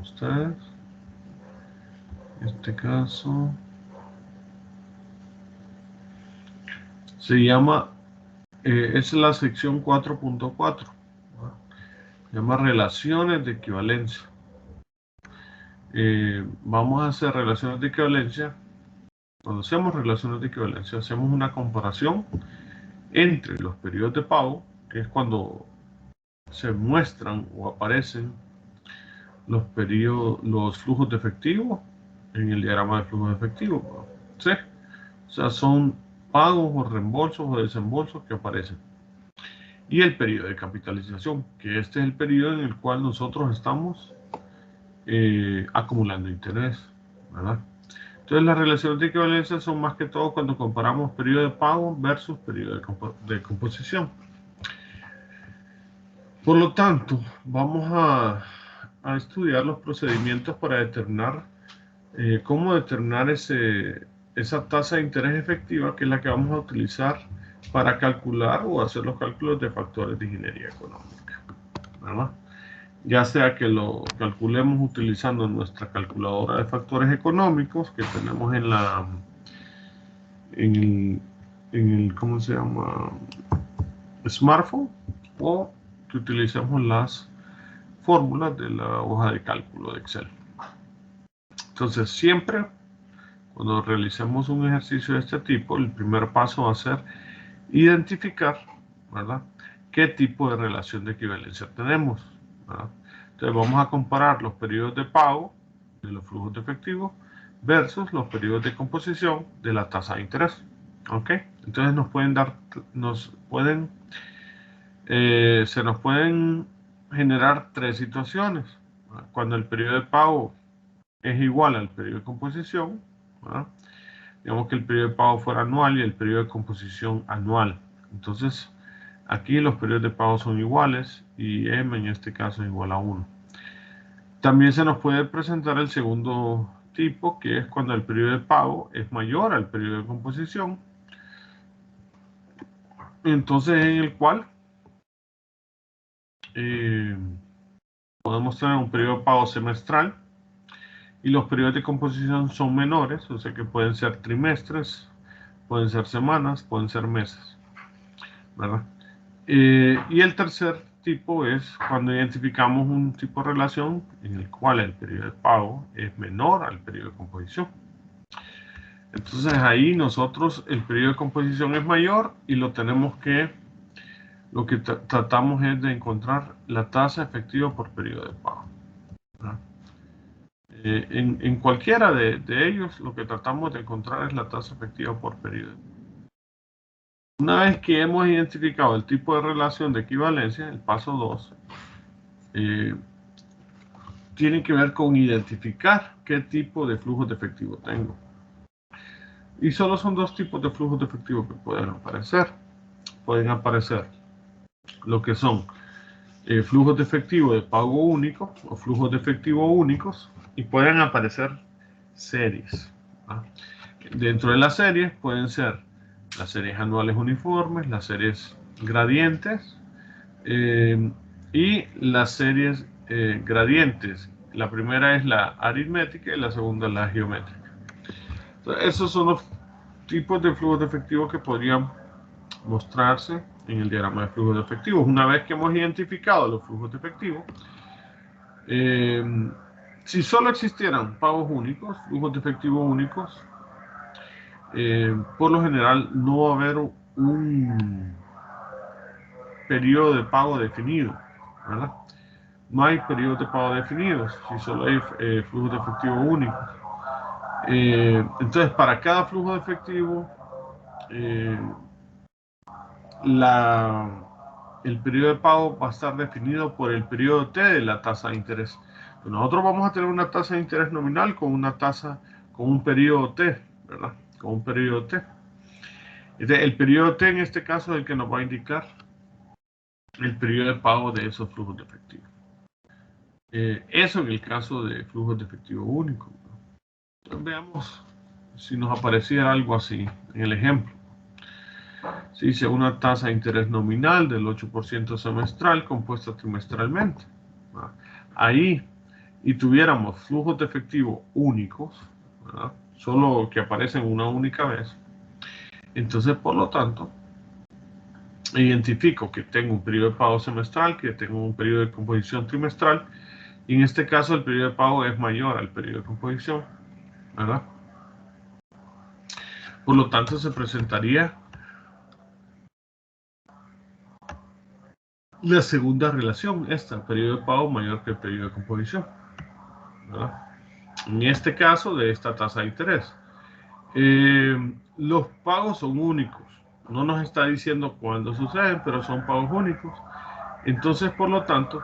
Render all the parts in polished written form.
ustedes. En este caso se llama, es la sección 4.4. Se llama relaciones de equivalencia. Vamos a hacer relaciones de equivalencia. Cuando hacemos relaciones de equivalencia, hacemos una comparación entre los periodos de pago, que es cuando se muestran o aparecen los flujos de efectivo en el diagrama de flujos de efectivo. ¿Sí? O sea, son pagos o reembolsos o desembolsos que aparecen. Y el periodo de capitalización, que este es el periodo en el cual nosotros estamos acumulando interés, ¿verdad? Entonces las relaciones de equivalencia son más que todo cuando comparamos periodo de pago versus periodo de composición. Por lo tanto, vamos a estudiar los procedimientos para determinar cómo determinar esa tasa de interés efectiva, que es la que vamos a utilizar para calcular o hacer los cálculos de factores de ingeniería económica, ¿verdad? Ya sea que lo calculemos utilizando nuestra calculadora de factores económicos que tenemos en el ¿cómo se llama? Smartphone, o que utilicemos las fórmulas de la hoja de cálculo de Excel. Entonces, siempre cuando realicemos un ejercicio de este tipo, el primer paso va a ser identificar, ¿verdad?, qué tipo de relación de equivalencia tenemos, ¿verdad? Entonces vamos a comparar los periodos de pago de los flujos de efectivo versus los periodos de composición de la tasa de interés. ¿Ok? Entonces se nos pueden generar tres situaciones. Cuando el periodo de pago es igual al periodo de composición, ¿verdad? Digamos que el periodo de pago fuera anual y el periodo de composición anual. Entonces, aquí los periodos de pago son iguales y M en este caso es igual a 1. También se nos puede presentar el segundo tipo, que es cuando el periodo de pago es mayor al periodo de composición. Entonces, en el cual podemos tener un periodo de pago semestral y los periodos de composición son menores, o sea que pueden ser trimestres, pueden ser semanas, pueden ser meses, ¿verdad? Y el tercer tipo es cuando identificamos un tipo de relación en el cual el periodo de pago es menor al periodo de composición. Entonces ahí nosotros el periodo de composición es mayor y lo que tratamos es de encontrar la tasa efectiva por periodo de pago, ¿verdad? En cualquiera de ellos lo que tratamos de encontrar es la tasa efectiva por periodo. Una vez que hemos identificado el tipo de relación de equivalencia, el paso 2 tiene que ver con identificar qué tipo de flujos de efectivo tengo. Y solo son dos tipos de flujos de efectivo que pueden aparecer. Pueden aparecer lo que son flujos de efectivo de pago único o flujos de efectivo únicos, y pueden aparecer series, ¿ah? Dentro de las series pueden ser las series anuales uniformes, las series gradientes y las series gradientes. La primera es la aritmética y la segunda la geométrica. Entonces, esos son los tipos de flujos de efectivo que podrían mostrarse en el diagrama de flujos de efectivo. Una vez que hemos identificado los flujos de efectivo, si solo existieran pagos únicos, flujos de efectivo únicos, por lo general no va a haber un periodo de pago definido, ¿verdad? No hay periodos de pago definidos si solo hay flujos de efectivo únicos. Entonces, para cada flujo de efectivo, el periodo de pago va a estar definido por el periodo T de la tasa de interés. Nosotros vamos a tener una tasa de interés nominal con un periodo T, ¿verdad? Con un periodo T. El periodo T en este caso es el que nos va a indicar el periodo de pago de esos flujos de efectivo. Eso en el caso de flujos de efectivo único. Entonces, veamos si nos apareciera algo así en el ejemplo. Se dice una tasa de interés nominal del 8% semestral compuesta trimestralmente. Ahí y tuviéramos flujos de efectivo únicos, ¿verdad? Solo que aparecen una única vez, entonces por lo tanto identifico que tengo un periodo de pago semestral, que tengo un periodo de composición trimestral, y en este caso el periodo de pago es mayor al periodo de composición, ¿verdad? Por lo tanto se presentaría la segunda relación, el periodo de pago mayor que el periodo de composición, ¿verdad? En este caso de esta tasa de interés. Los pagos son únicos, no nos está diciendo cuándo suceden, pero son pagos únicos. Entonces, por lo tanto,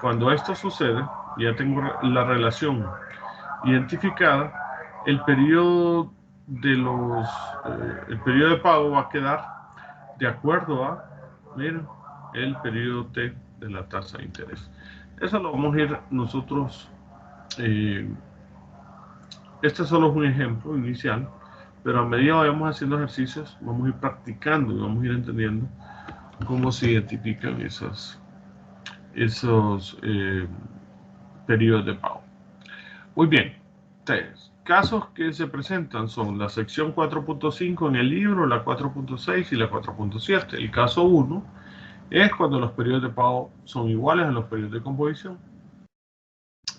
cuando esto sucede, ya tengo la relación identificada, el periodo el periodo de pago va a quedar de acuerdo a, miren, el periodo T de la tasa de interés. Eso lo vamos a ir nosotros, este solo es un ejemplo inicial, pero a medida que vayamos haciendo ejercicios, vamos a ir practicando y vamos a ir entendiendo cómo se identifican esos periodos de pago. Muy bien, casos que se presentan son la sección 4.5 en el libro, la 4.6 y la 4.7. El caso 1 es cuando los periodos de pago son iguales a los periodos de composición.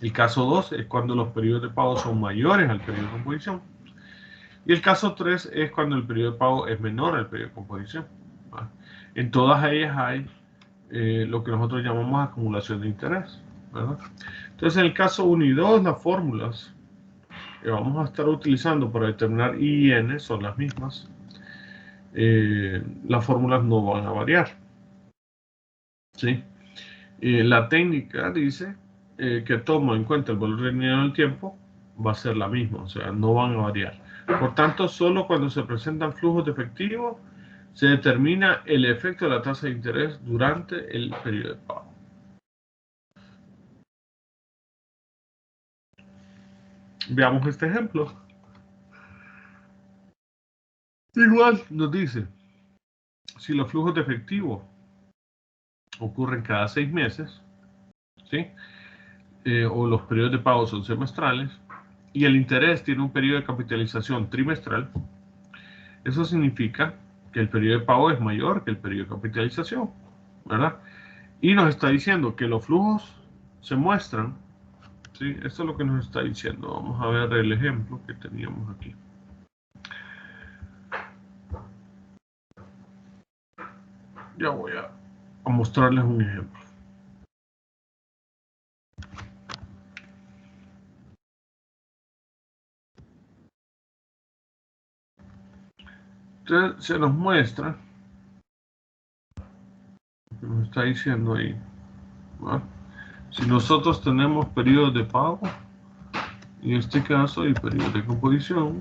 El caso 2 es cuando los periodos de pago son mayores al periodo de composición. Y el caso 3 es cuando el periodo de pago es menor al periodo de composición. En todas ellas hay lo que nosotros llamamos acumulación de interés, ¿verdad? Entonces, en el caso 1 y 2, las fórmulas que vamos a estar utilizando para determinar I y N son las mismas. Las fórmulas no van a variar, ¿sí? La técnica dice que toma en cuenta el valor lineal del tiempo, va a ser la misma, o sea, no van a variar. Por tanto, solo cuando se presentan flujos de efectivo se determina el efecto de la tasa de interés durante el periodo de pago. Veamos este ejemplo. Igual nos dice, si los flujos de efectivo ocurren cada 6 meses, ¿sí? O los periodos de pago son semestrales, y el interés tiene un periodo de capitalización trimestral, eso significa que el periodo de pago es mayor que el periodo de capitalización, ¿verdad? Y nos está diciendo que los flujos se muestran, ¿sí? Esto es lo que nos está diciendo. Vamos a ver el ejemplo que teníamos aquí. Ya voy a mostrarles un ejemplo. Entonces se nos muestra lo que nos está diciendo ahí, ¿verdad? Si nosotros tenemos periodos de pago, en este caso hay periodos de composición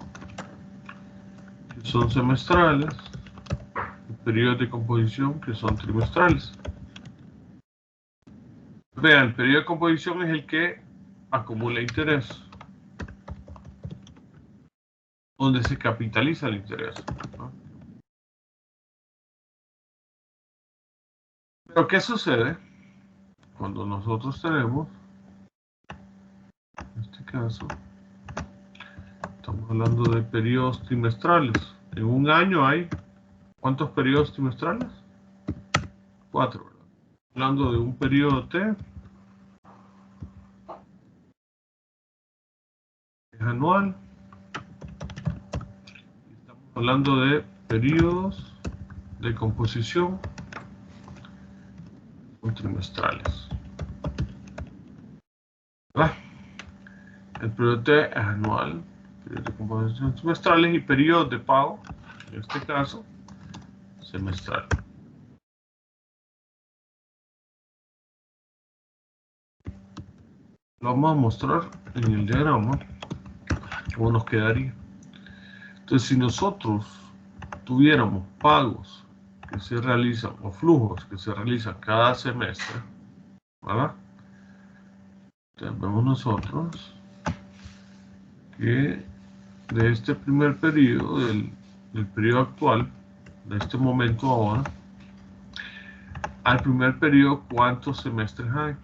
que son semestrales, y periodos de composición que son trimestrales. Vean, el periodo de composición es el que acumula interés, donde se capitaliza el interés, ¿no? Pero ¿qué sucede cuando nosotros tenemos, en este caso, estamos hablando de periodos trimestrales? En un año hay, ¿cuántos periodos trimestrales? 4, ¿verdad? Hablando de un periodo T, es anual. Estamos hablando de periodos de composición trimestrales, ¿verdad? El periodo T es anual, periodos de composición trimestrales, y periodos de pago, en este caso, semestral. Lo vamos a mostrar en el diagrama cómo nos quedaría. Entonces, si nosotros tuviéramos pagos que se realizan o flujos que se realizan cada semestre, ¿verdad? Entonces vemos nosotros que de este primer periodo, del periodo actual, de este momento ahora, al primer periodo, ¿cuántos semestres hay?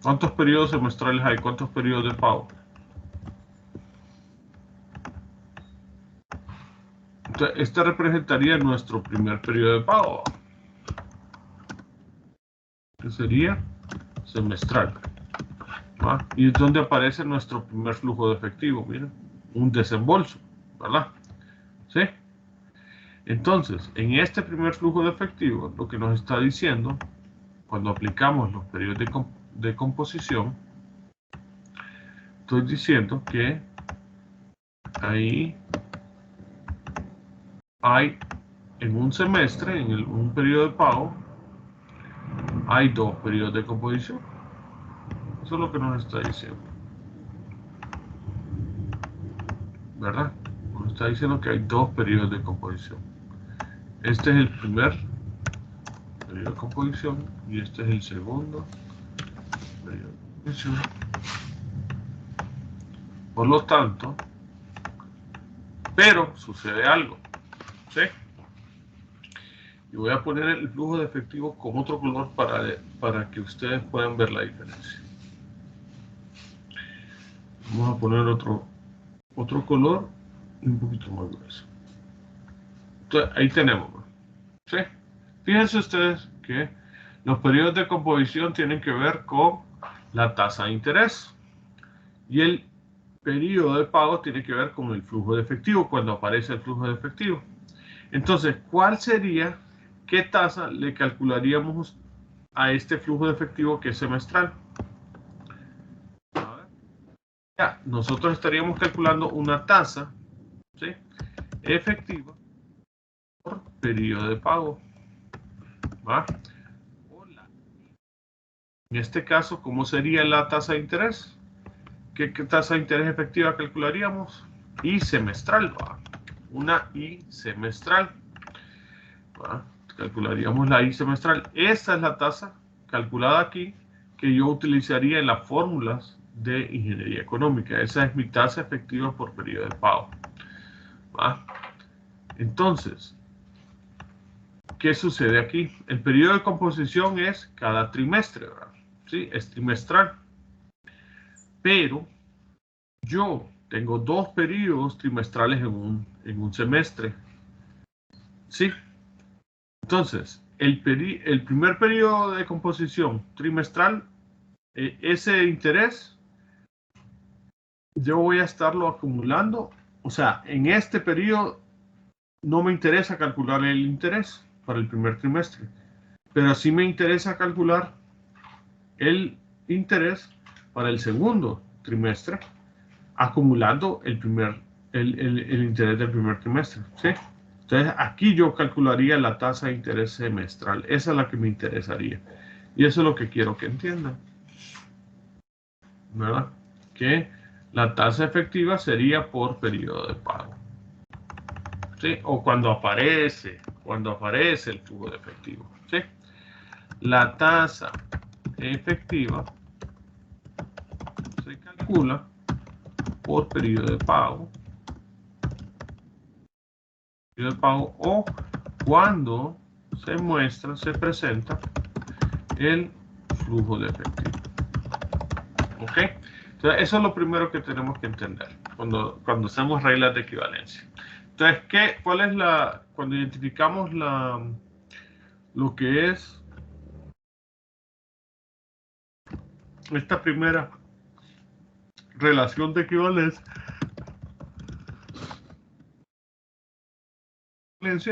¿Cuántos periodos semestrales hay? ¿Cuántos periodos de pago? Entonces, este representaría nuestro primer periodo de pago, que sería semestral. ¿Va? Y es donde aparece nuestro primer flujo de efectivo, miren, un desembolso, ¿verdad? ¿Sí? Entonces, en este primer flujo de efectivo, lo que nos está diciendo, cuando aplicamos los periodos de composición, estoy diciendo que ahí hay, en un semestre, en un periodo de pago, hay 2 periodos de composición. Eso es lo que nos está diciendo, ¿verdad? Nos está diciendo que hay 2 periodos de composición. Este es el primer periodo de composición y este es el segundo periodo de composición. Por lo tanto, pero sucede algo, ¿sí? Y voy a poner el flujo de efectivo con otro color para que ustedes puedan ver la diferencia. Vamos a poner otro color y un poquito más grueso. Entonces, ahí tenemos, ¿sí? Fíjense ustedes que los periodos de composición tienen que ver con la tasa de interés y el periodo de pago tiene que ver con el flujo de efectivo, cuando aparece el flujo de efectivo. Entonces, ¿cuál sería, qué tasa le calcularíamos a este flujo de efectivo que es semestral? A ver. Ya, nosotros estaríamos calculando una tasa, ¿sí?, efectiva por periodo de pago. ¿Va? En este caso, ¿cómo sería la tasa de interés? ¿Qué tasa de interés efectiva calcularíamos? Y semestral, ¿va? Una I semestral. ¿Va? Calcularíamos la I semestral. Esta es la tasa calculada aquí que yo utilizaría en las fórmulas de ingeniería económica. Esa es mi tasa efectiva por periodo de pago. ¿Va? Entonces, ¿qué sucede aquí? El periodo de composición es cada trimestre, ¿verdad? ¿Sí? Es trimestral. Pero yo tengo 2 periodos trimestrales en un semestre. ¿Sí? Entonces, el primer periodo de composición trimestral, ese interés, yo voy a estarlo acumulando. O sea, en este periodo no me interesa calcular el interés para el primer trimestre, pero sí me interesa calcular el interés para el segundo trimestre, acumulando el interés del primer trimestre, ¿sí? Entonces, aquí yo calcularía la tasa de interés semestral. Esa es la que me interesaría. Y eso es lo que quiero que entiendan, ¿verdad? Que la tasa efectiva sería por periodo de pago, ¿sí? O cuando aparece el flujo de efectivo, ¿sí? La tasa efectiva se calcula por periodo de pago o cuando se presenta el flujo de efectivo. ¿Ok? Entonces, eso es lo primero que tenemos que entender cuando hacemos reglas de equivalencia. Entonces, ¿cuál es cuando identificamos lo que es esta primera relación de equivalencia?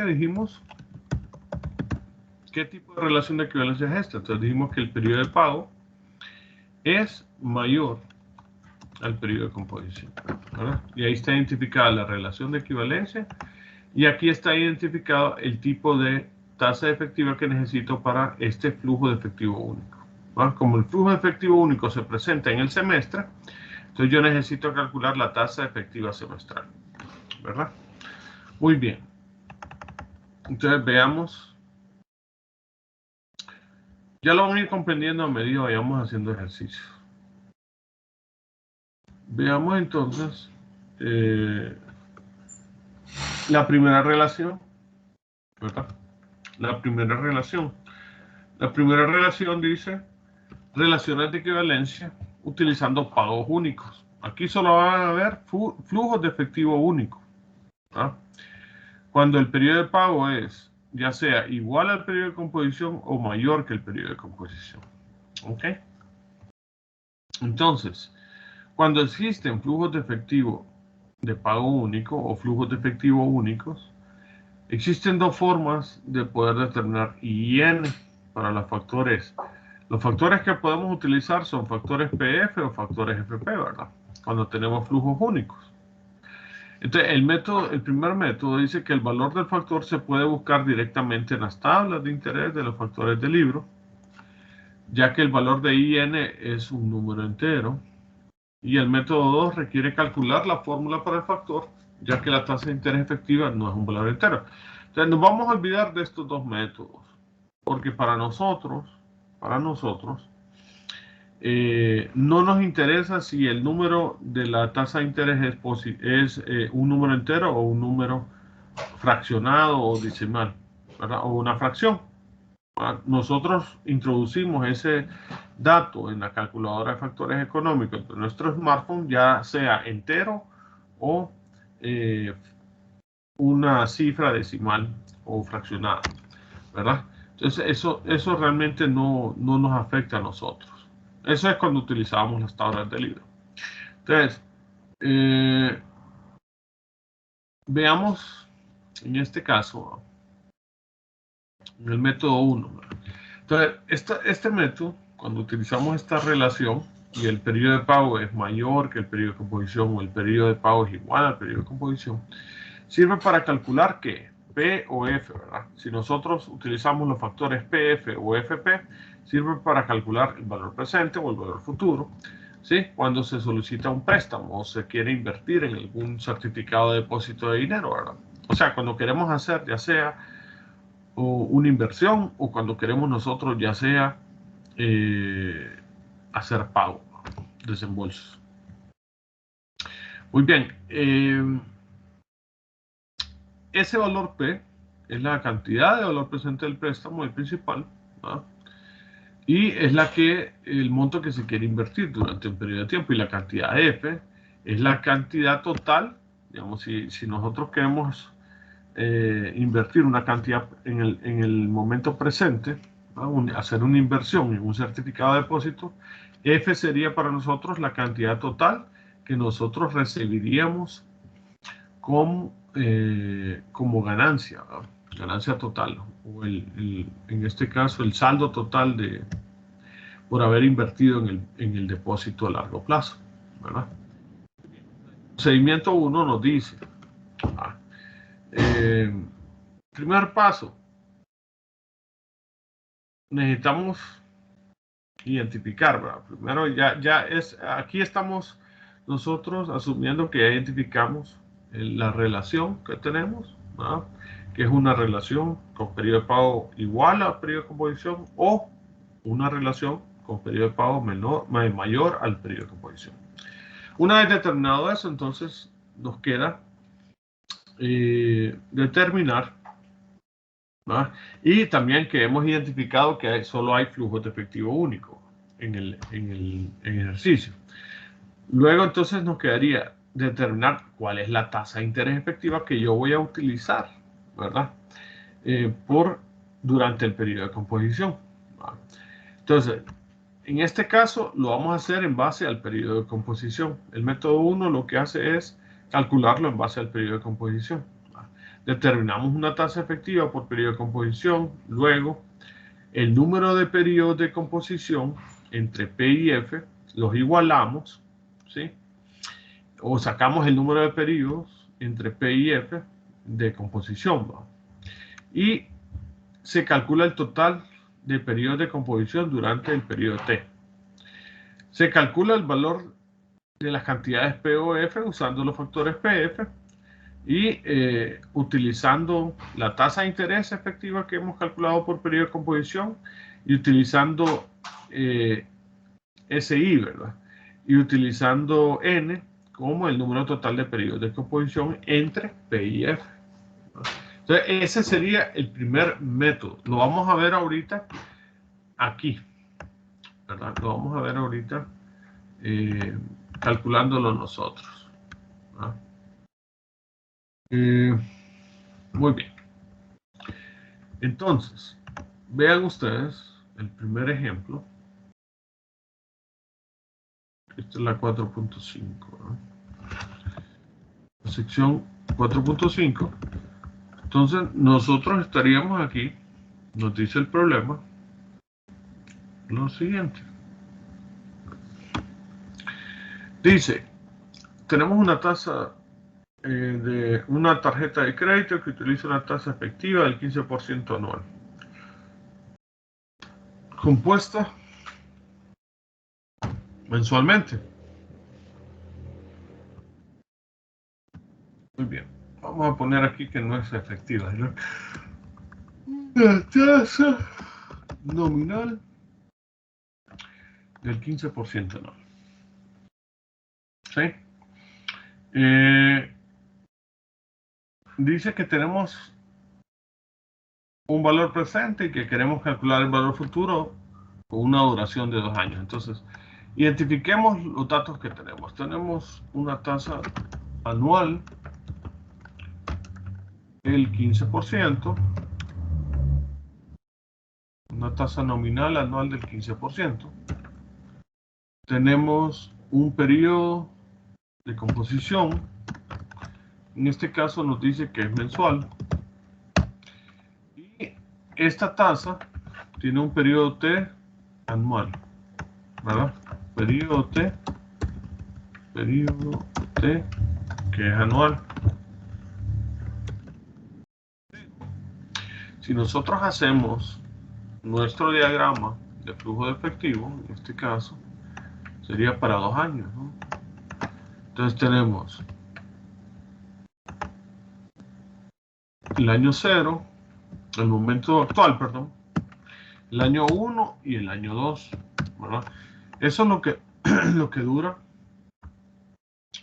Dijimos, ¿qué tipo de relación de equivalencia es esta? Entonces dijimos que el periodo de pago es mayor al periodo de composición, ¿verdad? Y ahí está identificada la relación de equivalencia y aquí está identificado el tipo de tasa efectiva que necesito para este flujo de efectivo único, ¿verdad? Como el flujo de efectivo único se presenta en el semestre, entonces yo necesito calcular la tasa efectiva semestral, ¿verdad? Muy bien. Entonces veamos. Ya lo vamos a ir comprendiendo a medida que vayamos haciendo ejercicios. Veamos entonces la primera relación, ¿verdad? La primera relación dice relaciones de equivalencia utilizando pagos únicos. Aquí solo van a haber flujos de efectivo único. ¿Ah? Cuando el periodo de pago es ya sea igual al periodo de composición o mayor que el periodo de composición. ¿Ok? Entonces, cuando existen flujos de efectivo de pago único o flujos de efectivo únicos, existen dos formas de poder determinar IN para los factores. Los factores que podemos utilizar son factores PF o factores FP, ¿verdad? Cuando tenemos flujos únicos. Entonces, el primer método dice que el valor del factor se puede buscar directamente en las tablas de interés de los factores del libro, ya que el valor de IN es un número entero. Y el método 2 requiere calcular la fórmula para el factor, ya que la tasa de interés efectiva no es un valor entero. Entonces, nos vamos a olvidar de estos dos métodos, porque para nosotros, no nos interesa si el número de la tasa de interés es un número entero o un número fraccionado o decimal, ¿verdad? O una fracción. Nosotros introducimos ese dato en la calculadora de factores económicos de nuestro smartphone, ya sea entero o una cifra decimal o fraccionada, ¿verdad? Entonces eso realmente no nos afecta a nosotros. Eso es cuando utilizamos las tablas de libro. Entonces, veamos en este caso, en el método 1. Entonces, este método, cuando utilizamos esta relación y el periodo de pago es mayor que el periodo de composición o el periodo de pago es igual al periodo de composición, sirve para calcular que P o F, ¿verdad? Si nosotros utilizamos los factores PF o FP, sirve para calcular el valor presente o el valor futuro, ¿sí? Cuando se solicita un préstamo o se quiere invertir en algún certificado de depósito de dinero, ¿verdad? O sea, cuando queremos hacer ya sea una inversión o cuando queremos nosotros ya sea hacer pago, desembolsos. Muy bien. Ese valor P es la cantidad de valor presente del préstamo, el principal, ¿no? Y es el monto que se quiere invertir durante un periodo de tiempo. Y la cantidad F es la cantidad total, digamos, si nosotros queremos invertir una cantidad en el momento presente, ¿no? Hacer una inversión en un certificado de depósito, F sería para nosotros la cantidad total que nosotros recibiríamos como ganancia, ¿no? Ganancia total, o en este caso el saldo total por haber invertido en el depósito a largo plazo, ¿verdad? El procedimiento 1 nos dice, primer paso, necesitamos identificar, ¿verdad? Primero aquí estamos nosotros asumiendo que ya identificamos la relación que tenemos, ¿verdad? Que es una relación con periodo de pago igual al periodo de composición o una relación con periodo de pago mayor al periodo de composición. Una vez determinado eso, entonces nos queda determinar, ¿verdad? Y también que hemos identificado que solo hay flujos de efectivo único en el ejercicio. Luego entonces nos quedaría determinar cuál es la tasa de interés efectiva que yo voy a utilizar, ¿verdad? Durante el periodo de composición, ¿verdad? Entonces, en este caso lo vamos a hacer en base al periodo de composición. El método 1 lo que hace es calcularlo en base al periodo de composición. Determinamos una tasa efectiva por periodo de composición, luego el número de periodos de composición entre P y F los igualamos, ¿sí? O sacamos el número de periodos entre P y F de composición, ¿va? Y se calcula el total de periodos de composición durante el periodo T. Se calcula el valor de las cantidades P o F usando los factores PF y utilizando la tasa de interés efectiva que hemos calculado por periodo de composición y utilizando SI, ¿verdad? Y utilizando N como el número total de periodos de composición entre P y F. Entonces, ese sería el primer método. Lo vamos a ver ahorita aquí. ¿verdad? Lo vamos a ver ahorita calculándolo nosotros, ¿verdad? Muy bien. Entonces, vean ustedes el primer ejemplo. Esta es la 4.5, ¿no? La sección 4.5. Entonces, nosotros estaríamos aquí, nos dice el problema, lo siguiente. Dice, tenemos una tasa de una tarjeta de crédito que utiliza una tasa efectiva del 15% anual. Compuesta mensualmente. Muy bien. Vamos a poner aquí que no es efectiva, ¿no? La tasa nominal del 15% anual. ¿Sí? Dice que tenemos un valor presente y que queremos calcular el valor futuro con una duración de 2 años. Entonces, identifiquemos los datos que tenemos. Tenemos una tasa anual del 15%, una tasa nominal anual del 15%. Tenemos un periodo de composición, en este caso nos dice que es mensual. Y esta tasa tiene un periodo T anual, ¿verdad? Periodo T, que es anual. Si nosotros hacemos nuestro diagrama de flujo de efectivo, en este caso, sería para 2 años, ¿no? Entonces tenemos el año 0, el momento actual, perdón, el año 1 y el año 2, ¿verdad? Eso es lo que dura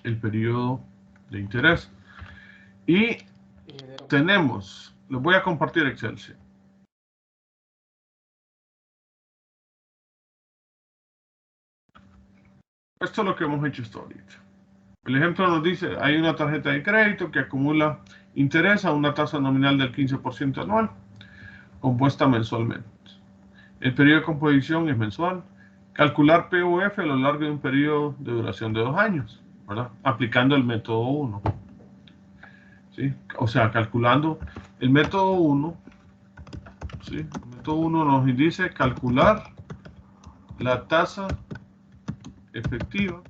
el periodo de interés. Y tenemos, les voy a compartir Excel. ¿Sí? Esto es lo que hemos hecho hasta ahorita. El ejemplo nos dice, hay una tarjeta de crédito que acumula interés a una tasa nominal del 15% anual, compuesta mensualmente. El periodo de composición es mensual. Calcular PUF a lo largo de un periodo de duración de 2 años, ¿verdad? Aplicando el método 1. ¿Sí? O sea, calculando el método 1, ¿sí? El método 1 nos dice calcular la tasa efectiva,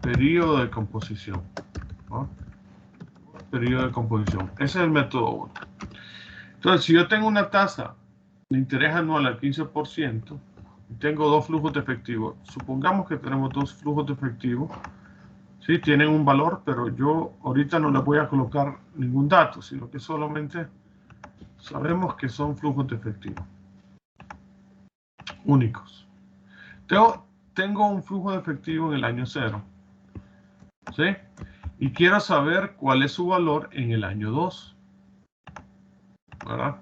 periodo de composición, ¿no? Periodo de composición. Ese es el método 1. Entonces, si yo tengo una tasa de interés anual al 15%, y tengo 2 flujos de efectivo, supongamos que tenemos 2 flujos de efectivo, ¿sí? Tienen un valor, pero yo ahorita no les voy a colocar ningún dato, sino que solamente sabemos que son flujos de efectivo únicos. Tengo un flujo de efectivo en el año 0, ¿sí? Y quiero saber cuál es su valor en el año 2, ¿verdad?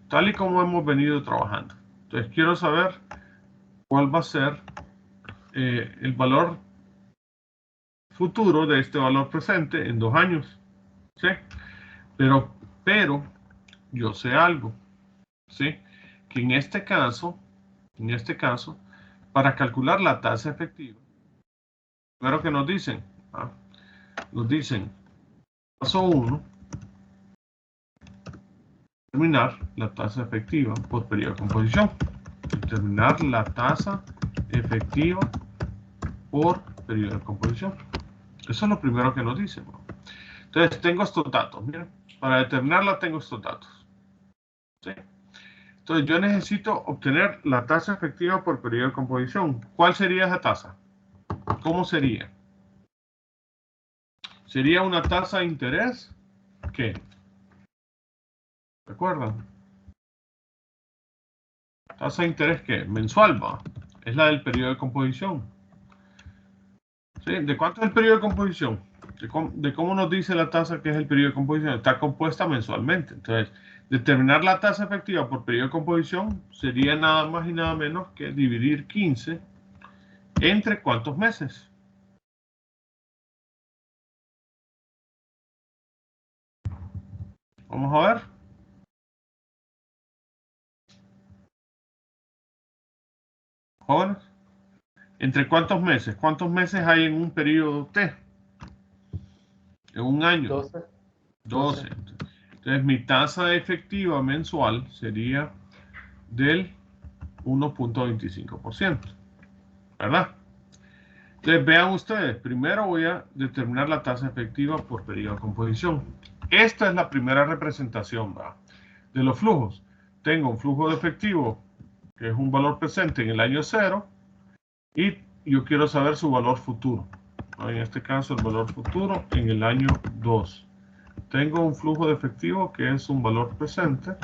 Tal y como hemos venido trabajando. Entonces quiero saber cuál va a ser el valor futuro de este valor presente en 2 años, ¿sí? Pero yo sé algo, ¿sí? Que en este caso, para calcular la tasa efectiva, primero que nos dicen, ¿ah? Nos dicen, paso 1, determinar la tasa efectiva por periodo de composición. Determinar la tasa efectiva por periodo de composición. Eso es lo primero que nos dice, ¿no? Entonces, tengo estos datos. Miren, para determinarla tengo estos datos, ¿sí? Entonces, yo necesito obtener la tasa efectiva por periodo de composición. ¿Cuál sería esa tasa? ¿Cómo sería? ¿Sería una tasa de interés? ¿Qué? ¿Recuerdan? ¿Tasa de interés qué? Mensual, va. Es la del periodo de composición. ¿Sí? ¿De cuánto es el periodo de composición? De cómo nos dice la tasa que es el periodo de composición. Está compuesta mensualmente. Entonces, determinar la tasa efectiva por periodo de composición sería nada más y nada menos que dividir 15 entre ¿cuántos meses? Vamos a ver. Jóvenes. ¿Entre cuántos meses? ¿Cuántos meses hay en un periodo T? En un año. 12. 12. Entonces, mi tasa efectiva mensual sería del 1.25%. ¿Verdad? Entonces, vean ustedes. Primero voy a determinar la tasa efectiva por periodo de composición. Esta es la primera representación, ¿verdad?, de los flujos. Tengo un flujo de efectivo que es un valor presente en el año 0 y yo quiero saber su valor futuro. En este caso, el valor futuro en el año 2. Tengo un flujo de efectivo que es un valor presente.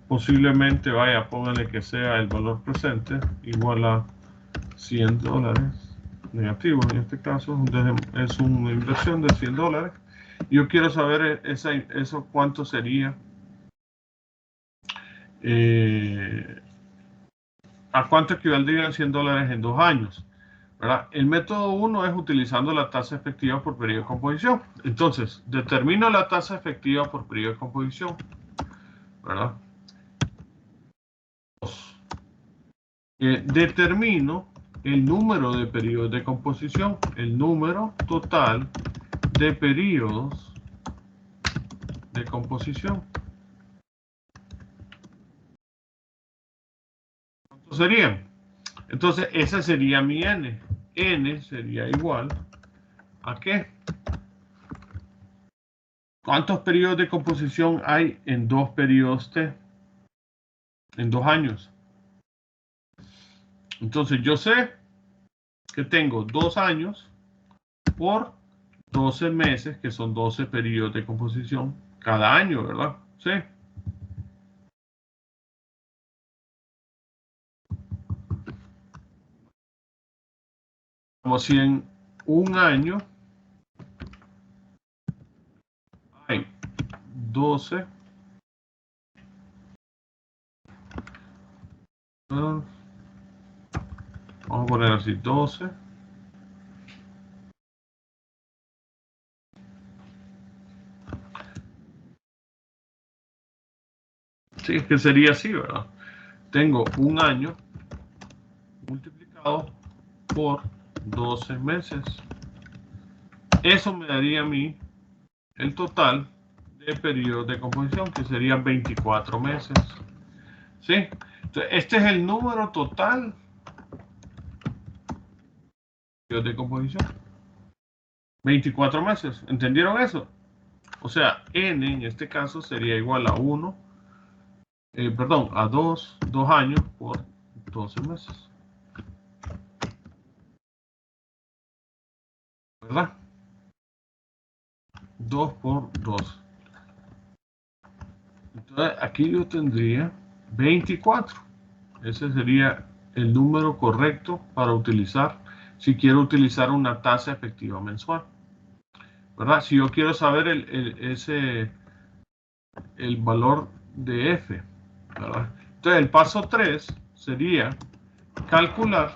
Posiblemente, vaya, pónganle que sea el valor presente igual a $100 negativo. En este caso es una inversión de $100. Yo quiero saber eso cuánto sería, a cuánto equivaldrían $100 en 2 años. ¿Verdad? El método 1 es utilizando la tasa efectiva por periodo de composición. Entonces, determino la tasa efectiva por periodo de composición. ¿Verdad? 2. Determino el número de periodos de composición, el número total de periodos de composición. ¿Cuántos serían? Entonces, ese sería mi N. N sería igual a ¿qué? ¿Cuántos periodos de composición hay en 2 periodos T? En 2 años. Entonces, yo sé que tengo 2 años por 12 meses, que son 12 periodos de composición cada año, ¿verdad? Sí. Como si en un año hay 12. Vamos a poner así, 12. Sí, es que sería así, ¿verdad? Tengo un año multiplicado por 12 meses. Eso me daría a mí el total de periodos de composición, que serían 24 meses. ¿Sí? Entonces, este es el número total de composición. 24 meses. ¿Entendieron eso? O sea, N en este caso sería igual a 1, perdón, a 2 años por 12 meses. ¿Verdad? 2 por 2. Entonces, aquí yo tendría 24. Ese sería el número correcto para utilizar si quiero utilizar una tasa efectiva mensual. ¿Verdad? Si yo quiero saber el valor de F. ¿Verdad? Entonces, el paso 3 sería calcular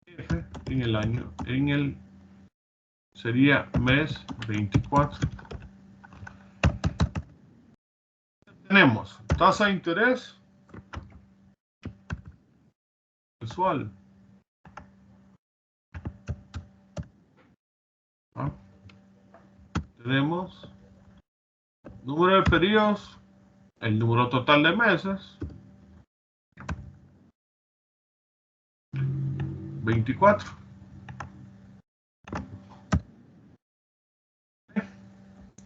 F en el año, sería mes 24. Tenemos tasa de interés mensual. ¿Ah? Tenemos número de periodos, el número total de meses, 24.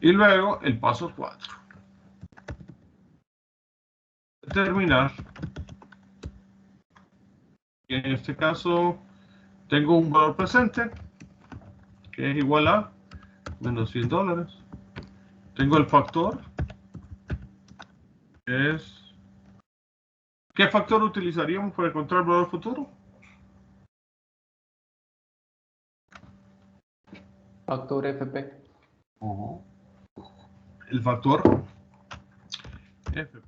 Y luego el paso 4. Determinar. En este caso tengo un valor presente que es igual a menos $100. Tengo el factor, que es... ¿Qué factor utilizaríamos para encontrar el valor futuro? Factor FP. El factor FP.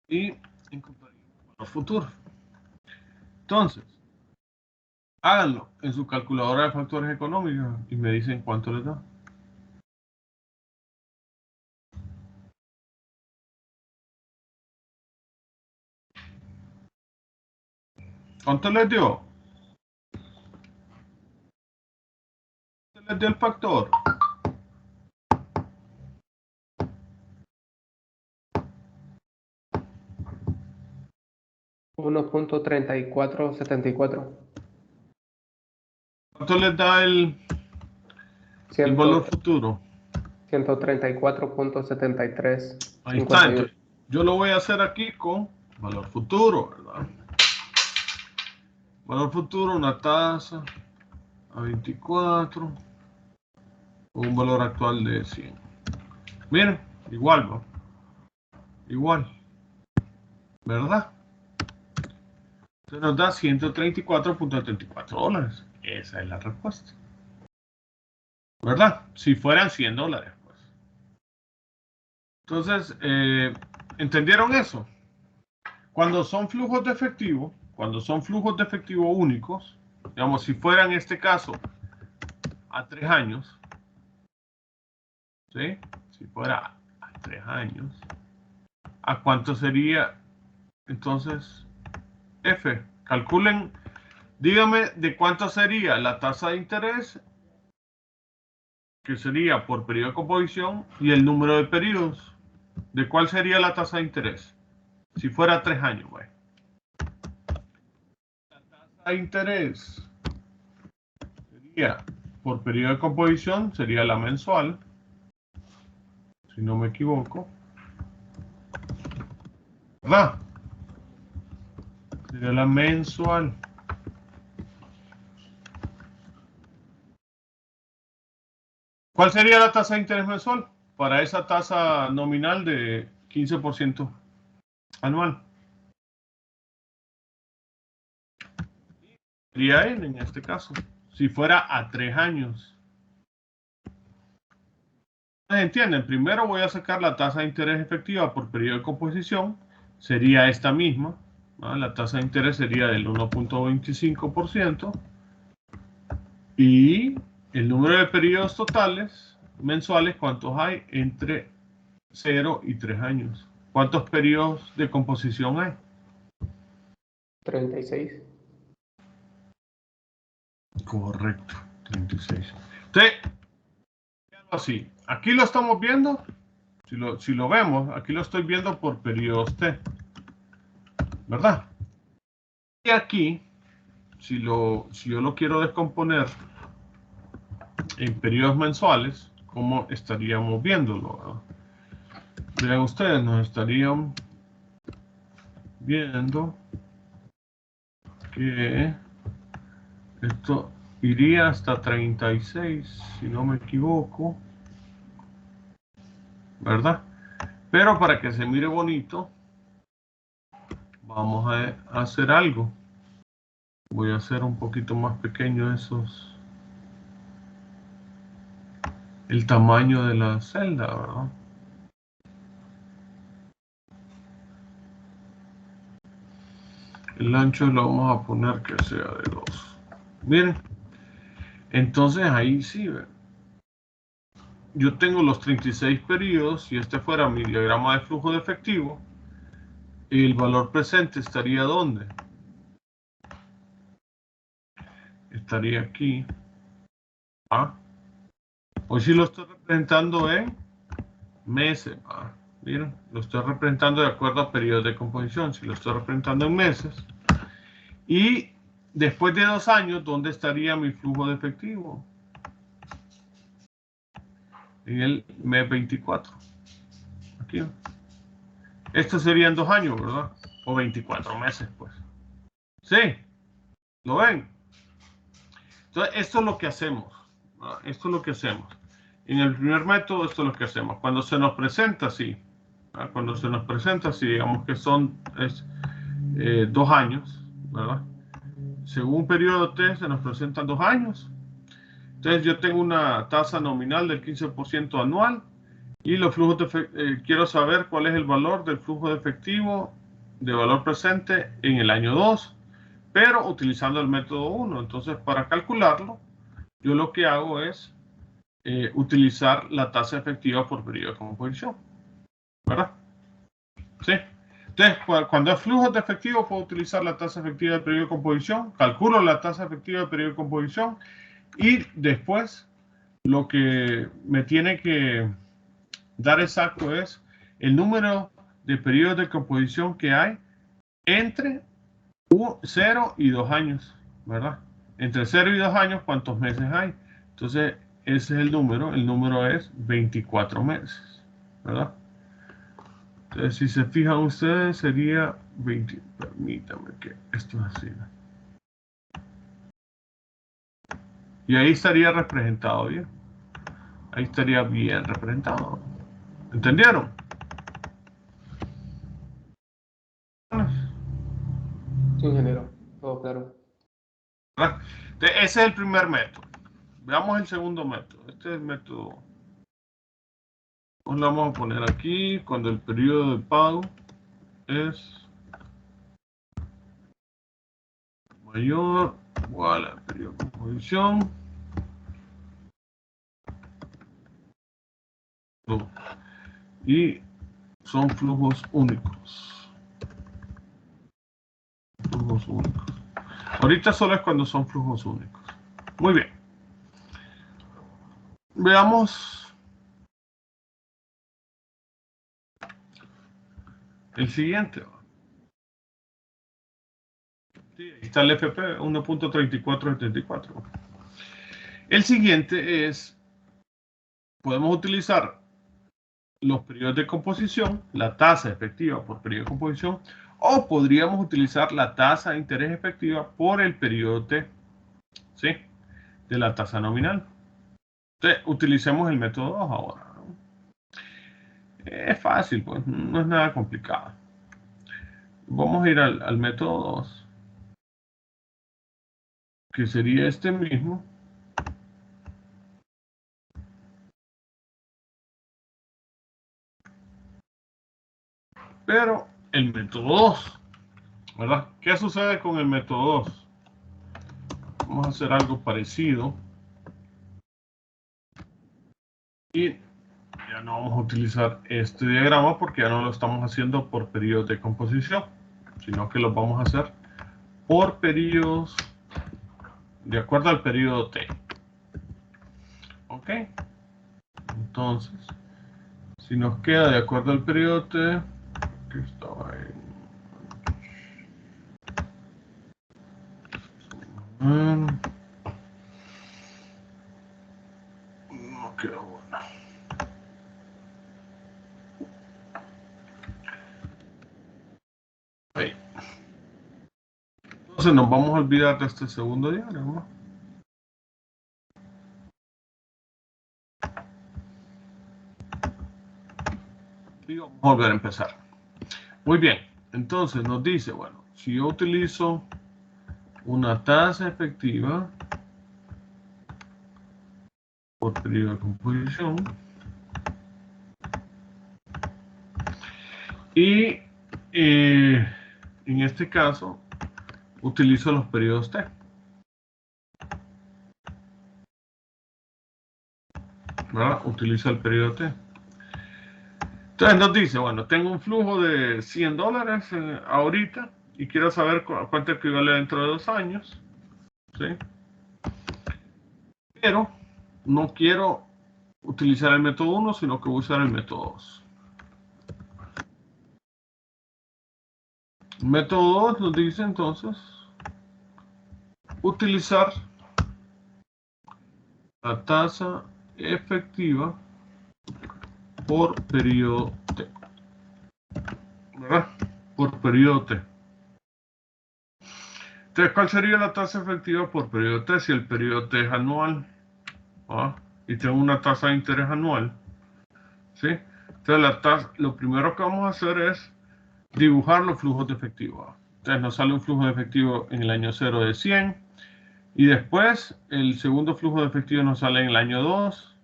Y encontraríamos el valor futuro. Entonces, háganlo en su calculadora de factores económicos y me dicen cuánto les da. ¿Cuánto les dio? ¿Cuánto les dio el factor? $1.3474. ¿Cuánto les da el valor futuro? 134.73. Ahí está. Entonces, yo lo voy a hacer aquí con valor futuro, ¿verdad? Valor futuro, una tasa a 24, con un valor actual de 100. Miren, igual, ¿no? Igual, ¿verdad? Entonces nos da $134.34. Esa es la respuesta. ¿Verdad? Si fueran $100, pues. Entonces, ¿entendieron eso? Cuando son flujos de efectivo únicos, digamos, si fuera en este caso a 3 años, ¿sí? Si fuera a 3 años, ¿a cuánto sería entonces F? Calculen, dígame de cuánto sería la tasa de interés, que sería por periodo de composición, y el número de periodos. ¿De cuál sería la tasa de interés? Si fuera 3 años, bueno. La tasa de interés sería por periodo de composición, sería la mensual, si no me equivoco. ¿Verdad? Sería la mensual. ¿Cuál sería la tasa de interés mensual? Para esa tasa nominal de 15% anual. Sería N en este caso. Si fuera a 3 años. ¿Entienden? Primero voy a sacar la tasa de interés efectiva por periodo de composición. Sería esta misma, ¿no? La tasa de interés sería del 1.25%. Y el número de periodos totales mensuales, ¿cuántos hay? Entre 0 y 3 años. ¿Cuántos periodos de composición hay? 36. Correcto, 36. Entonces, así, aquí lo estamos viendo. Si lo vemos, aquí lo estoy viendo por periodos T. ¿Verdad? Y aquí, si yo lo quiero descomponer en periodos mensuales, ¿cómo estaríamos viéndolo? ¿Verdad? Vean ustedes, nos estarían viendo que esto iría hasta 36, si no me equivoco, ¿verdad? Pero para que se mire bonito, vamos a hacer algo. Voy a hacer un poquito más pequeño el tamaño de la celda, ¿verdad? El ancho lo vamos a poner que sea de 2. Miren, entonces ahí sí, ¿ven? Yo tengo los 36 periodos. Si este fuera mi diagrama de flujo de efectivo, el valor presente estaría ¿dónde? Estaría aquí. ¿Ah? Hoy sí lo estoy representando en meses. ¿Ah? Miren, lo estoy representando de acuerdo a periodos de composición. Si lo estoy representando en meses. Y después de 2 años, ¿dónde estaría mi flujo de efectivo? En el mes 24. Aquí. Esto serían 2 años, ¿verdad? O 24 meses, pues. ¿Sí? ¿Lo ven? Entonces, esto es lo que hacemos. ¿No? Esto es lo que hacemos. En el primer método, esto es lo que hacemos. Cuando se nos presenta así, ¿no? Cuando se nos presenta así, digamos que son 2 años, ¿verdad? según periodo T se nos presentan 2 años. Entonces yo tengo una tasa nominal del 15% anual y los flujos quiero saber cuál es el valor del flujo de efectivo de valor presente en el año 2, pero utilizando el método 1. Entonces, para calcularlo, yo lo que hago es utilizar la tasa efectiva por periodo de composición, ¿verdad? ¿Sí? Entonces, cuando es flujos de efectivo, puedo utilizar la tasa efectiva del periodo de composición, calculo la tasa efectiva del periodo de composición y después lo que me tiene que dar exacto es el número de periodos de composición que hay entre 0 y 2 años, ¿verdad? Entre 0 y 2 años, ¿cuántos meses hay? Entonces, ese es el número es 24 meses, ¿verdad? Entonces, si se fijan ustedes, sería 20, permítame que esto es así, ¿no? Y ahí estaría representado bien. Ahí estaría bien representado. ¿Entendieron? Sí, ingeniero. Todo claro. ¿Verdad? Entonces, ese es el primer método. Veamos el segundo método. Este es el método. Nos lo vamos a poner aquí cuando el periodo de pago es mayor igual al periodo de composición. Y son flujos únicos. Flujos únicos. Ahorita solo es cuando son flujos únicos. Muy bien. Veamos el siguiente. Sí, ahí está el FP 1.3474. El siguiente es, podemos utilizar los periodos de composición, la tasa efectiva por periodo de composición, o podríamos utilizar la tasa de interés efectiva por el periodo T, ¿sí? De la tasa nominal. Entonces, utilicemos el método 2 ahora, ¿no? Es fácil, pues, no es nada complicado. Vamos a ir al método 2, que sería este mismo. Pero el método 2, ¿verdad? ¿Qué sucede con el método 2? Vamos a hacer algo parecido. Y ya no vamos a utilizar este diagrama porque ya no lo estamos haciendo por periodos de composición, sino que lo vamos a hacer por periodos de acuerdo al periodo T. ¿Ok? Entonces, si nos queda de acuerdo al periodo T, que estaba en... no queda bueno. Ahí. Entonces nos vamos a olvidar de este segundo diagrama. Y vamos a volver a empezar. Muy bien, entonces nos dice, bueno, si yo utilizo una tasa efectiva por periodo de composición y en este caso utilizo los periodos T, ¿verdad? Utilizo el periodo T. Entonces nos dice, bueno, tengo un flujo de $100 ahorita y quiero saber cuánto equivale dentro de 2 años, ¿sí? Pero no quiero utilizar el método 1, sino que voy a usar el método 2. El método 2 nos dice entonces utilizar la tasa efectiva por periodo T, ¿verdad? Por periodo T. Entonces, ¿cuál sería la tasa efectiva por periodo T? Si el periodo T es anual, ¿ah? Y tengo una tasa de interés anual, ¿sí? Entonces, lo primero que vamos a hacer es dibujar los flujos de efectivo. Entonces nos sale un flujo de efectivo en el año 0 de 100. Y después el segundo flujo de efectivo nos sale en el año 2.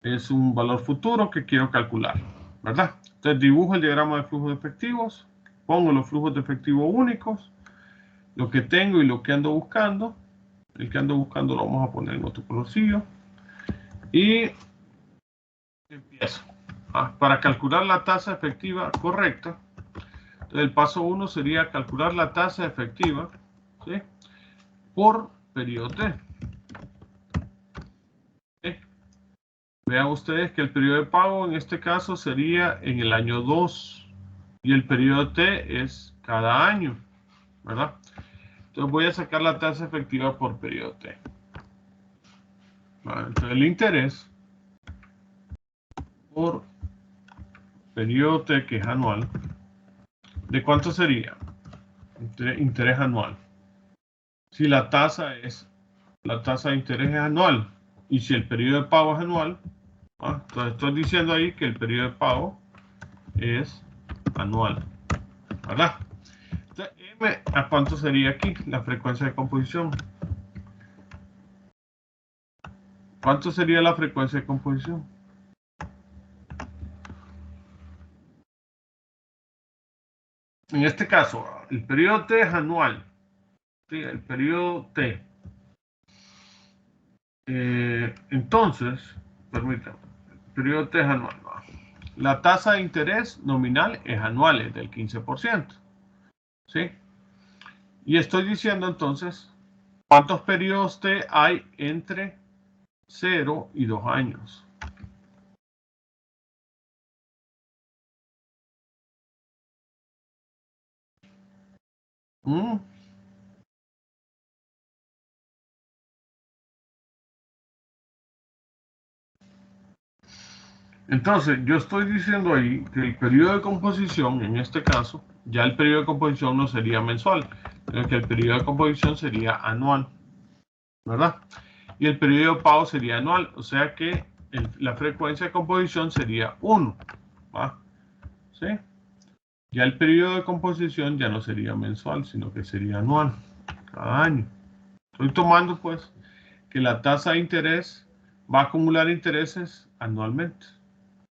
Es un valor futuro que quiero calcular, ¿verdad? Entonces dibujo el diagrama de flujos de efectivos. Pongo los flujos de efectivo únicos. Lo que tengo y lo que ando buscando. El que ando buscando lo vamos a poner en otro colorcillo. Y empiezo. Para calcular la tasa efectiva correcta. Entonces el paso 1 sería calcular la tasa efectiva, ¿sí?, por periodo T. ¿Sí? Vean ustedes que el periodo de pago en este caso sería en el año 2. Y el periodo T es cada año, ¿verdad? Entonces voy a sacar la tasa efectiva por periodo T. Vale, entonces el interés por periodo T, que es anual, ¿de cuánto sería? Interés anual. Si la tasa de interés es anual y si el periodo de pago es anual, entonces estoy diciendo ahí que el periodo de pago es anual, ¿verdad? Entonces, M, ¿a cuánto sería aquí la frecuencia de composición? ¿Cuánto sería la frecuencia de composición? En este caso, el periodo T es anual. ¿Sí? El periodo T. Entonces, permítanme, el periodo T es anual. La tasa de interés nominal es anual, es del 15%. ¿Sí? Y estoy diciendo entonces, ¿cuántos periodos T hay entre 0 y 2 años? Entonces, yo estoy diciendo ahí que el periodo de composición, en este caso, ya el periodo de composición no sería mensual, sino que el periodo de composición sería anual, ¿verdad? Y el periodo de pago sería anual, o sea que la frecuencia de composición sería 1, ¿va? ¿Sí? Ya el periodo de composición ya no sería mensual, sino que sería anual, cada año. Estoy tomando, pues, que la tasa de interés va a acumular intereses anualmente,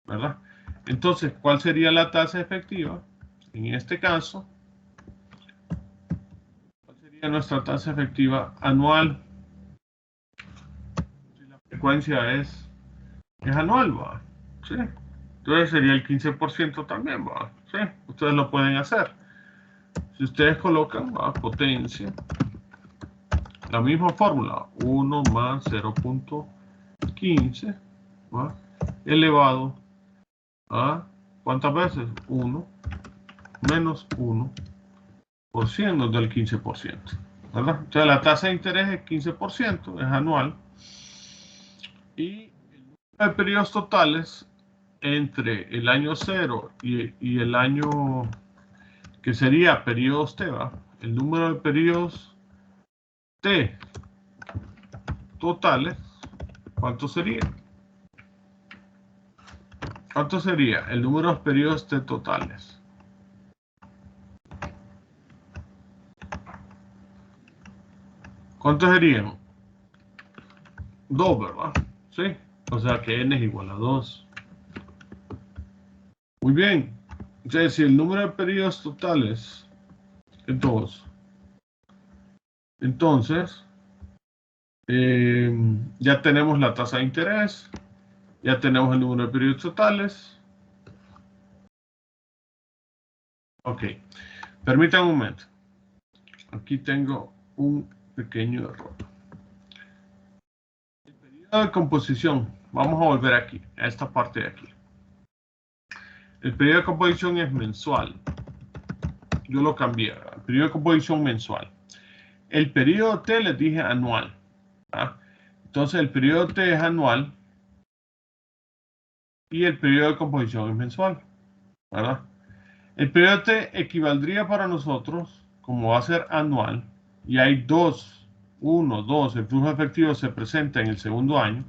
¿verdad? Entonces, ¿cuál sería la tasa efectiva? En este caso, ¿cuál sería nuestra tasa efectiva anual? Si la frecuencia es anual, ¿va? ¿Sí? Entonces sería el 15% también, ¿va? ¿Sí? Ustedes lo pueden hacer. Si ustedes colocan, ¿va?, potencia, la misma fórmula, 1 más 0.15, ¿va?, elevado a, ¿cuántas veces? 1 menos 1% nos da el 15%, ¿verdad? Entonces la tasa de interés es 15%, es anual. Y el número de periodos totales entre el año 0 y el año que sería periodos T, ¿va? El número de periodos T totales, ¿cuánto sería? ¿Cuánto sería el número de periodos T totales? ¿Cuántos serían? 2, ¿verdad? Sí. O sea que n es igual a 2. Muy bien. Entonces, si el número de periodos totales es 2, entonces ya tenemos la tasa de interés, ya tenemos el número de periodos totales. Ok. Permítanme un momento. Aquí tengo un pequeño error. El periodo de composición. Vamos a volver aquí, a esta parte de aquí. El periodo de composición es mensual. Yo lo cambié. El periodo de composición mensual. El periodo T les dije anual. ¿Ah? Entonces el periodo T es anual y el periodo de composición es mensual, ¿verdad? El periodo T equivaldría para nosotros, como va a ser anual, y hay 2, 1, 2, el flujo efectivo se presenta en el segundo año,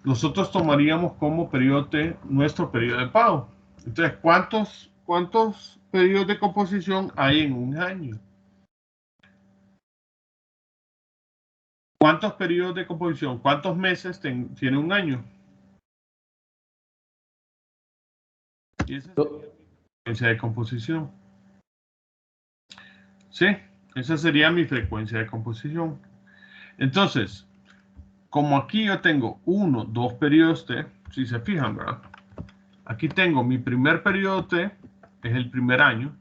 nosotros tomaríamos como periodo T nuestro periodo de pago. Entonces, ¿cuántos periodos de composición hay en un año? ¿Cuántos periodos de composición? ¿Cuántos meses tiene un año? Y esa sería mi frecuencia de composición. ¿Sí? Esa sería mi frecuencia de composición. Entonces, como aquí yo tengo 1, 2 periodos T, si se fijan, ¿verdad? Aquí tengo mi primer periodo T, es el primer año,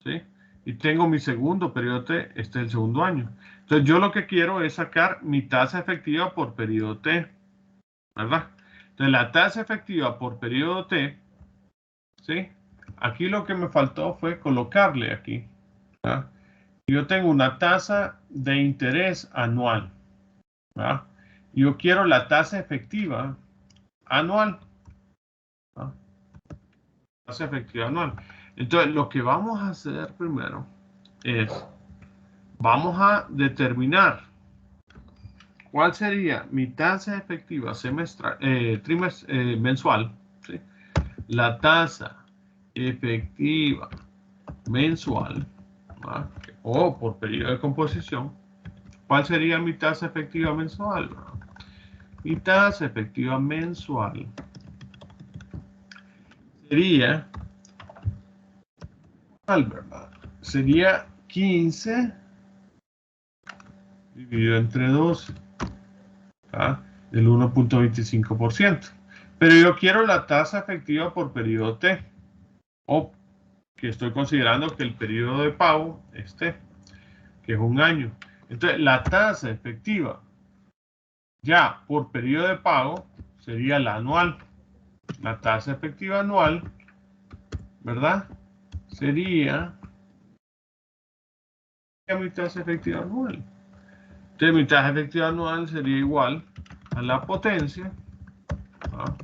¿sí? Y tengo mi segundo periodo T, este es el segundo año. Entonces, yo lo que quiero es sacar mi tasa efectiva por periodo T, ¿verdad? Entonces, la tasa efectiva por periodo T, ¿sí? Aquí lo que me faltó fue colocarle aquí, ¿verdad? Yo tengo una tasa de interés anual, ¿verdad? Yo quiero la tasa efectiva anual, ¿verdad? Tasa efectiva anual. Entonces, lo que vamos a hacer primero es, vamos a determinar cuál sería mi tasa efectiva semestral, mensual, ¿sí? La tasa efectiva mensual, ¿verdad? O por periodo de composición. ¿Cuál sería mi tasa efectiva mensual? Mi tasa efectiva mensual sería, ¿verdad? Sería 15 dividido entre 12, ¿ah? El 1.25%. Pero yo quiero la tasa efectiva por periodo T, o que estoy considerando que el periodo de pago es T, que es un año. Entonces, la tasa efectiva ya por periodo de pago sería la anual. La tasa efectiva anual, ¿verdad? Sería mi tasa efectiva anual. Entonces, mi tasa efectiva anual sería igual a la potencia, ¿ah?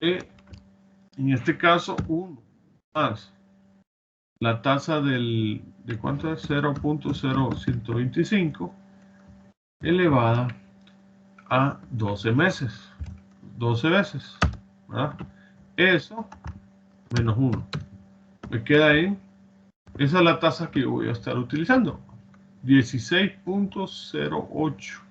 En este caso, 1 más la tasa ¿de cuánto es? 0.0125 elevada a 12 meses. 12 veces, ¿verdad? Eso menos 1. Me queda ahí. Esa es la tasa que yo voy a estar utilizando. 16.08.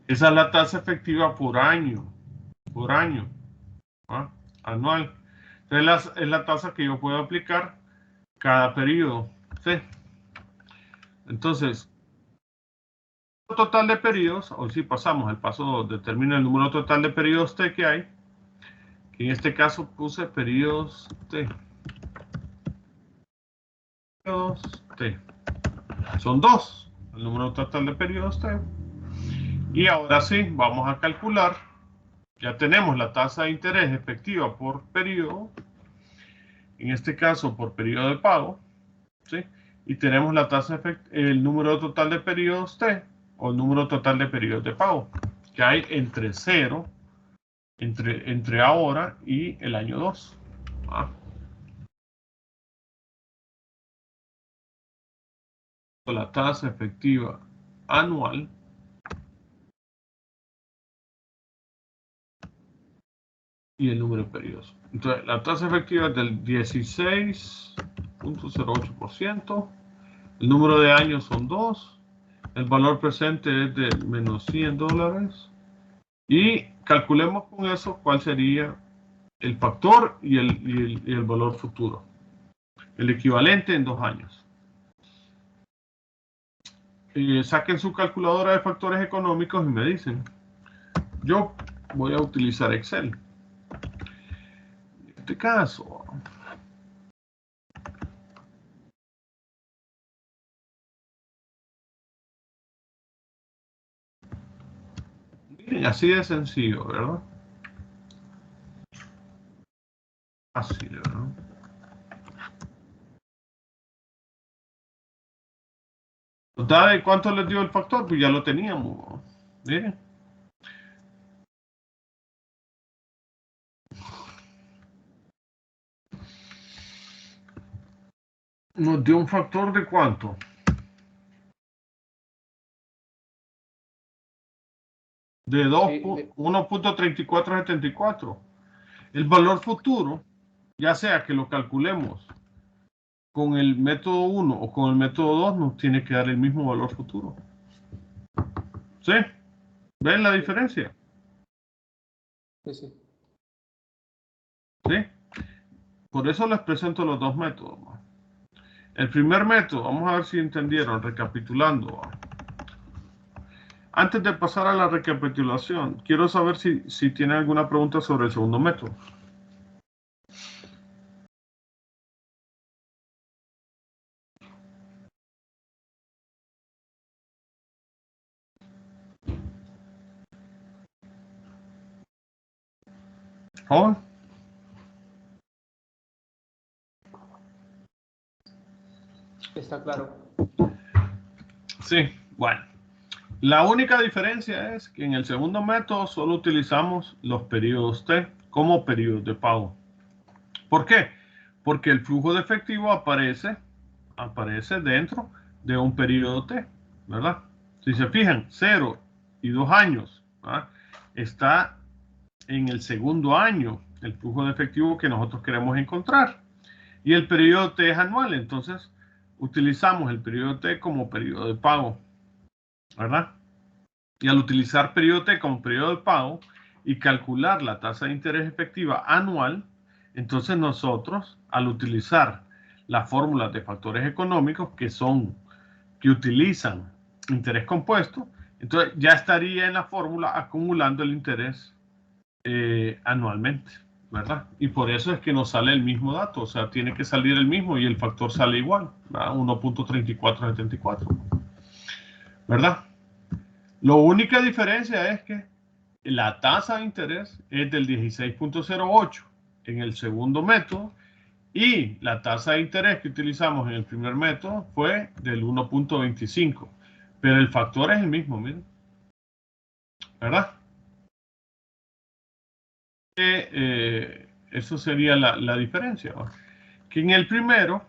Esa es la tasa efectiva por año, ¿ah? Anual. Entonces es la tasa que yo puedo aplicar cada periodo, ¿sí? Entonces, el total de periodos, o si pasamos al paso 2, determina el número total de periodos T que hay, que en este caso puse periodos T. Periodos T. Son 2, el número total de periodos T. Y ahora sí, vamos a calcular. Ya tenemos la tasa de interés efectiva por periodo, en este caso por periodo de pago, ¿sí? Y tenemos la tasa el número total de periodos T, o el número total de periodos de pago, que hay entre 0, entre ahora y el año 2. ¿Ah? La tasa efectiva anual y el número de periodos. Entonces, la tasa efectiva es del 16.08%. El número de años son 2. El valor presente es de menos $100. Y calculemos con eso cuál sería el factor y el valor futuro. El equivalente en 2 años. Saquen su calculadora de factores económicos y me dicen. Yo voy a utilizar Excel. En este caso, miren, así de sencillo, ¿verdad? Así, ¿verdad? ¿De cuánto les dio el factor? Pues ya lo teníamos. Miren. Nos dio un factor de ¿cuánto? De 1.3474. El valor futuro, ya sea que lo calculemos con el método 1 o con el método 2 nos tiene que dar el mismo valor futuro. ¿Sí? ¿Ven la diferencia? Sí, sí. ¿Sí? Por eso les presento los dos métodos. El primer método, vamos a ver si entendieron, recapitulando. Antes de pasar a la recapitulación, quiero saber si tienen alguna pregunta sobre el segundo método. ¿Joven? Está claro. Sí, bueno. La única diferencia es que en el segundo método solo utilizamos los periodos T como periodos de pago. ¿Por qué? Porque el flujo de efectivo aparece dentro de un periodo T, ¿verdad? Si se fijan, 0 y 2 años, ¿verdad? Está en el segundo año el flujo de efectivo que nosotros queremos encontrar. Y el periodo T es anual, entonces utilizamos el periodo T como periodo de pago, ¿verdad? Y al utilizar periodo T como periodo de pago y calcular la tasa de interés efectiva anual, entonces nosotros, al utilizar las fórmulas de factores económicos que utilizan interés compuesto, entonces ya estaría en la fórmula acumulando el interés anualmente, ¿verdad? Y por eso es que nos sale el mismo dato, o sea, tiene que salir el mismo y el factor sale igual, 1.3474, ¿verdad? La única diferencia es que la tasa de interés es del 16.08 en el segundo método y la tasa de interés que utilizamos en el primer método fue del 1.25, pero el factor es el mismo, miren, ¿verdad? Eso sería la diferencia, ¿no? Que en el primer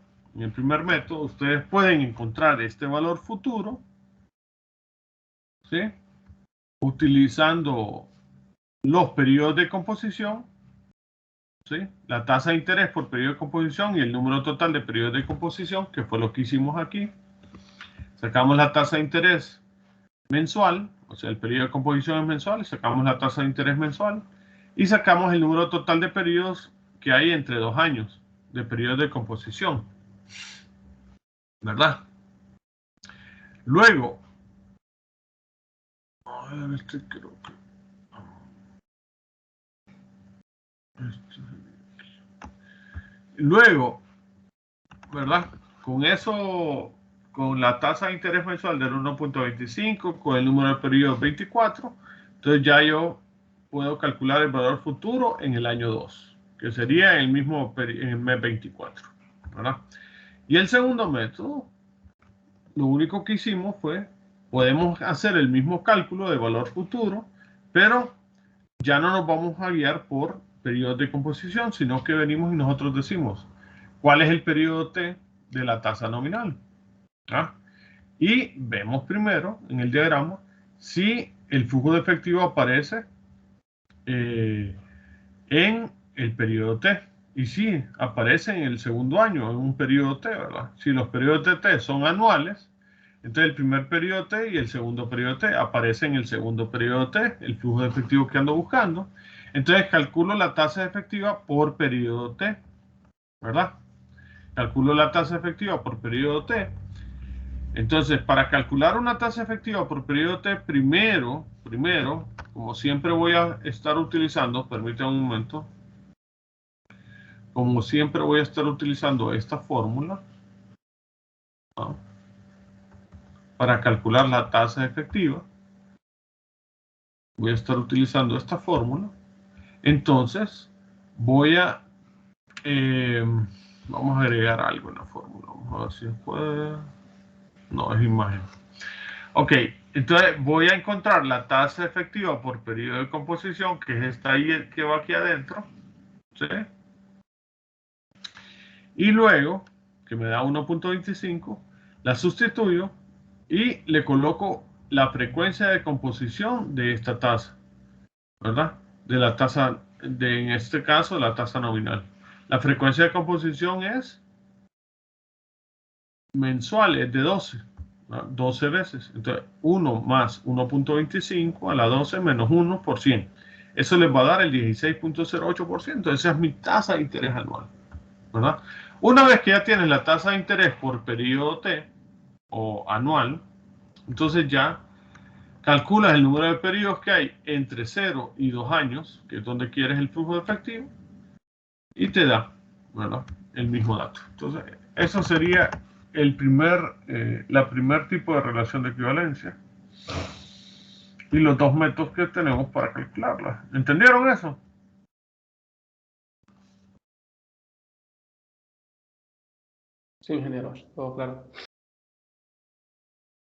método, ustedes pueden encontrar este valor futuro, ¿sí? Utilizando los periodos de composición, ¿sí? La tasa de interés por periodo de composición y el número total de periodos de composición, que fue lo que hicimos aquí. Sacamos la tasa de interés mensual, o sea, el periodo de composición es mensual, y sacamos la tasa de interés mensual, y sacamos el número total de periodos que hay entre 2 años de periodos de composición, ¿verdad? Luego, luego, ¿verdad? Con eso, con la tasa de interés mensual del 1.25, con el número de periodos 24, entonces ya yo puedo calcular el valor futuro en el año 2, que sería el mismo en el mes 24, ¿verdad? Y el segundo método, lo único que hicimos fue, podemos hacer el mismo cálculo de valor futuro, pero ya no nos vamos a guiar por periodos de composición, sino que venimos y nosotros decimos cuál es el periodo T de la tasa nominal. ¿Ah? Y vemos primero en el diagrama si el flujo de efectivo aparece en el periodo T. Y si aparece en el segundo año, en un periodo T, ¿verdad? Si los periodos de T son anuales, entonces el primer periodo T y el segundo periodo T aparece en el segundo periodo T, el flujo de efectivo que ando buscando. Entonces calculo la tasa efectiva por periodo T, ¿verdad? Calculo la tasa efectiva por periodo T. Entonces, para calcular una tasa efectiva por periodo T, primero, como siempre voy a estar utilizando, permítanme un momento, como siempre voy a estar utilizando esta fórmula, ¿no? Para calcular la tasa efectiva. Voy a estar utilizando esta fórmula. Entonces, voy a... vamos a agregar algo en la fórmula. Vamos a ver si puede... No, es imagen. Ok, entonces voy a encontrar la tasa efectiva por periodo de composición, que es esta ahí que va aquí adentro. ¿Sí? Y luego, que me da 1.25, la sustituyo y le coloco la frecuencia de composición de esta tasa, ¿verdad? De la tasa, en este caso, la tasa nominal. La frecuencia de composición es mensual es de 12, ¿no? 12 veces. Entonces, 1 más 1.25 a la 12 menos 1 por 100. Eso les va a dar el 16.08%. Esa es mi tasa de interés anual, ¿verdad? Una vez que ya tienes la tasa de interés por periodo T o anual, entonces ya calculas el número de periodos que hay entre 0 y 2 años, que es donde quieres el flujo de efectivo, y te da, ¿verdad?, el mismo dato. Entonces, eso sería la primer tipo de relación de equivalencia y los dos métodos que tenemos para calcularla. ¿Entendieron eso? Sí, ingeniero, todo claro.